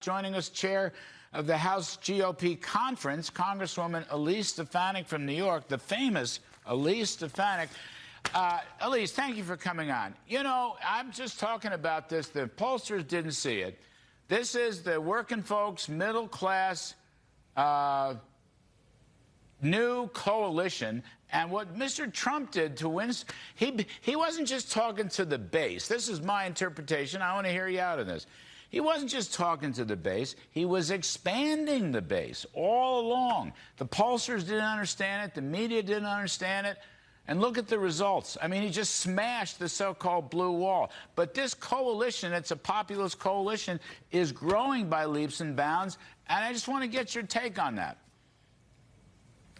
Joining us, chair of the House GOP conference, Congresswoman Elise Stefanik from New York, the famous Elise Stefanik. Elise, thank you for coming on. You know, I'm just talking about this. The pollsters didn't see it. This is the working folks, middle class, new coalition. And what Mr. Trump did to win, he wasn't just talking to the base. This is my interpretation. I want to hear you out on this. He wasn't just talking to the base. He was expanding the base all along. The pollsters didn't understand it. The media didn't understand it. And look at the results. I mean, he just smashed the so-called blue wall. But this coalition, it's a populist coalition, is growing by leaps and bounds. And I just want to get your take on that.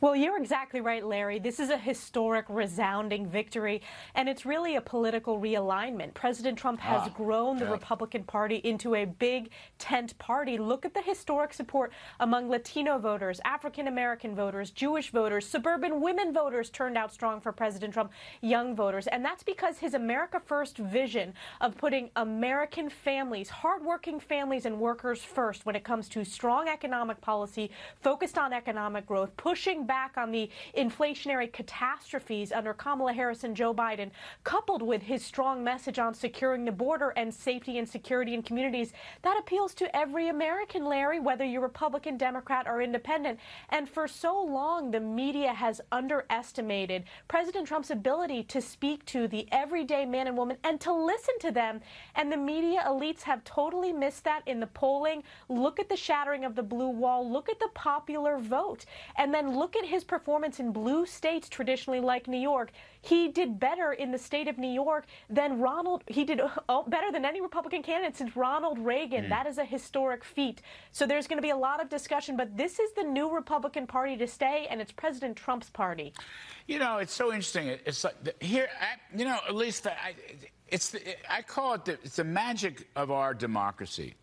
Well, you're exactly right, Larry. This is a historic, resounding victory, and it's really a political realignment. President Trump has grown the Republican Party into a big tent party. Look at the historic support among Latino voters, African-American voters, Jewish voters, suburban women voters turned out strong for President Trump, young voters. And that's because his America First vision of putting American families, hardworking families and workers first when it comes to strong economic policy, focused on economic growth, pushing back on the inflationary catastrophes under Kamala Harris and Joe Biden, coupled with his strong message on securing the border and safety and security in communities, that appeals to every American, Larry, whether you're Republican, Democrat, or independent. And for so long, the media has underestimated President Trump's ability to speak to the everyday man and woman and to listen to them. And the media elites have totally missed that in the polling. Look at the shattering of the blue wall. Look at the popular vote. And then look at his performance in blue states traditionally like New York. He did better in the state of New York than he did better than any Republican candidate since Ronald Reagan. That is a historic feat. So there's going to be a lot of discussion, but this is the new Republican Party to stay, and it's President Trump's party. You know, it's so interesting. It's like here, you know, at least I call it it's the magic of our democracy.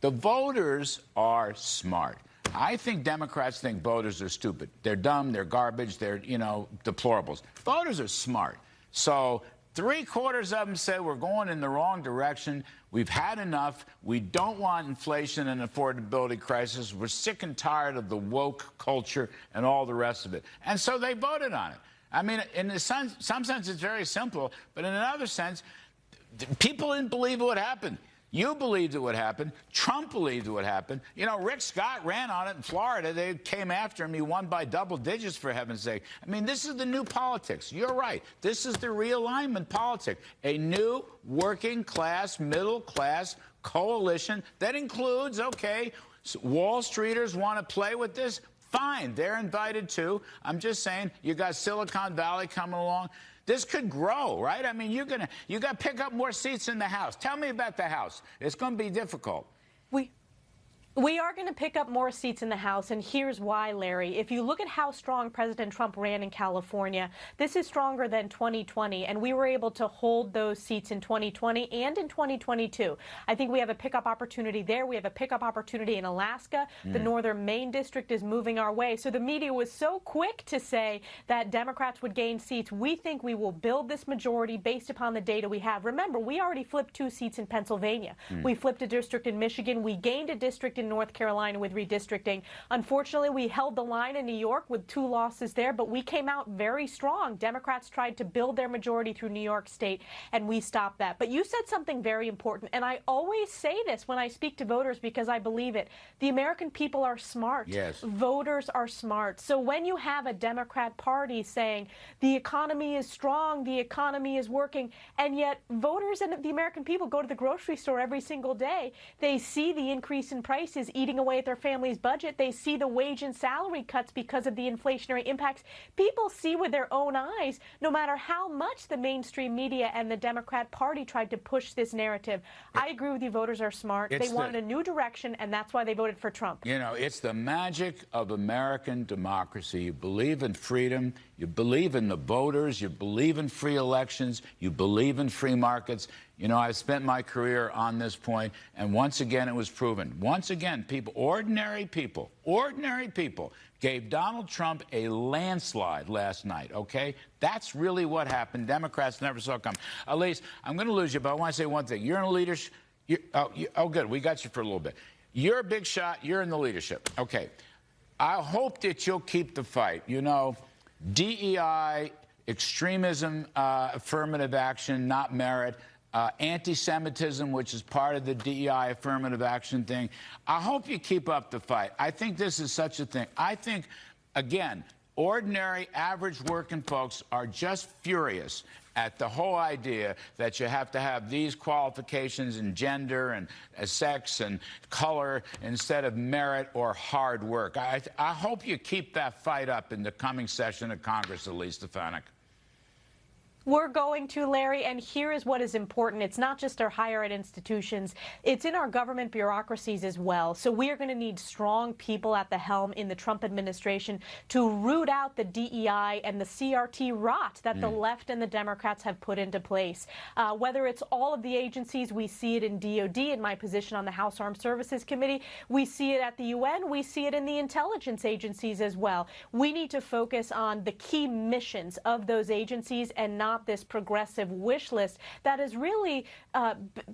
The voters are smart. I think Democrats think voters are stupid. They're dumb, they're garbage, they're, you know, deplorables. Voters are smart. So 3/4 of them said we're going in the wrong direction. We've had enough. We don't want inflation and affordability crisis. We're sick and tired of the woke culture and all the rest of it. And so they voted on it. I mean, in some sense, it's very simple. But in another sense, people didn't believe what happened. You believed it would happen. Trump believed it would happen. You know, Rick Scott ran on it in Florida. They came after him. He won by double digits, for heaven's sake. I mean, this is the new politics. You're right. This is the realignment politic. A new working class, middle class coalition that includes, okay, Wall Streeters want to play with this. Fine. They're invited too. I'm just saying, you got Silicon Valley coming along. This could grow, right? I mean, you got to pick up more seats in the House. Tell me about the House. It's going to be difficult. We are going to pick up more seats in the House, and here's why, Larry. If you look at how strong President Trump ran in California, this is stronger than 2020, and we were able to hold those seats in 2020 and in 2022. I think we have a pickup opportunity there. We have a pickup opportunity in Alaska. The Northern Maine District is moving our way. So the media was so quick to say that Democrats would gain seats. We think we will build this majority based upon the data we have. Remember, we already flipped 2 seats in Pennsylvania. We flipped a district in Michigan. We gained a district in North Carolina with redistricting. Unfortunately, we held the line in New York with 2 losses there, but we came out very strong. Democrats tried to build their majority through New York State, and we stopped that. But you said something very important, and I always say this when I speak to voters because I believe it. The American people are smart. Yes. Voters are smart. So when you have a Democrat Party saying the economy is strong, the economy is working, and yet voters and the American people go to the grocery store every single day, they see the increase in prices eating away at their family's budget. They see the wage and salary cuts because of the inflationary impacts. People see with their own eyes, no matter how much the mainstream media and the Democrat Party tried to push this narrative. I agree with you. Voters are smart. They wanted a new direction, and that's why they voted for Trump. You know, it's the magic of American democracy. You believe in freedom. You believe in the voters. You believe in free elections. You believe in free markets. You know, I've spent my career on this point, and once again, it was proven. Once again, ordinary people gave Donald Trump a landslide last night, okay? That's really what happened. Democrats never saw it come. Elise, I'm going to lose you, but I want to say one thing. You're in a leadership... oh, good. We got you for a little bit. you're a big shot. You're in the leadership. Okay. I hope that you'll keep the fight. You know, DEI, extremism, affirmative action, not merit, anti-Semitism, which is part of the DEI affirmative action thing. I hope you keep up the fight. I think this is such a thing. I think, again, ordinary, average working folks are just furious at the whole idea that you have to have these qualifications in gender and sex and color instead of merit or hard work. I hope you keep that fight up in the coming session of Congress, Elise Stefanik. We're going to, Larry, and here is what is important. It's not just our higher ed institutions. It's in our government bureaucracies as well. So we are going to need strong people at the helm in the Trump administration to root out the DEI and the CRT rot that the left and the Democrats have put into place. Whether it's all of the agencies, we see it in DOD, in my position on the House Armed Services Committee. We see it at the UN. We see it in the intelligence agencies as well. We need to focus on the key missions of those agencies and not this progressive wish list that has really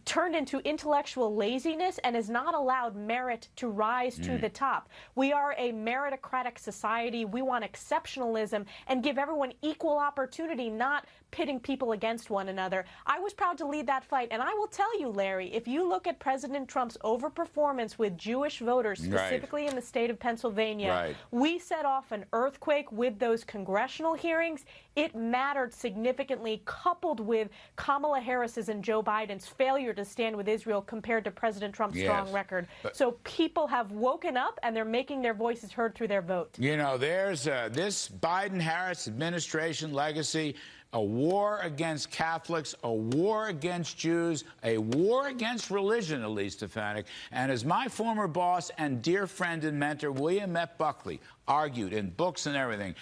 turned into intellectual laziness and has not allowed merit to rise to the top. We are a meritocratic society. We want exceptionalism and give everyone equal opportunity, not pitting people against one another. I was proud to lead that fight, and I will tell you, Larry, if you look at President Trump's overperformance with Jewish voters, specifically in the state of Pennsylvania, we set off an earthquake with those congressional hearings. It mattered significantly, coupled with Kamala Harris's and Joe Biden's failure to stand with Israel compared to President Trump's strong record. So people have woken up, and they're making their voices heard through their vote. You know, there's this Biden-Harris administration legacy: a war against Catholics, a war against Jews, a war against religion, Elise Stefanik. And as my former boss and dear friend and mentor, William F. Buckley, argued in books and everything,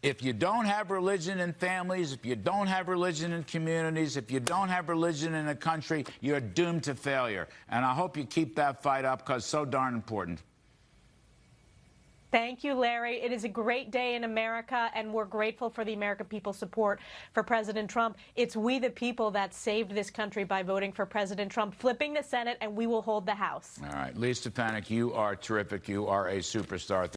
if you don't have religion in families, if you don't have religion in communities, if you don't have religion in a country, you're doomed to failure. And I hope you keep that fight up, because it's so darn important. Thank you, Larry. It is a great day in America, and we're grateful for the American people's support for President Trump. It's we, the people, that saved this country by voting for President Trump, flipping the Senate, and we will hold the House. All right. Elise Stefanik, you are terrific. You are a superstar.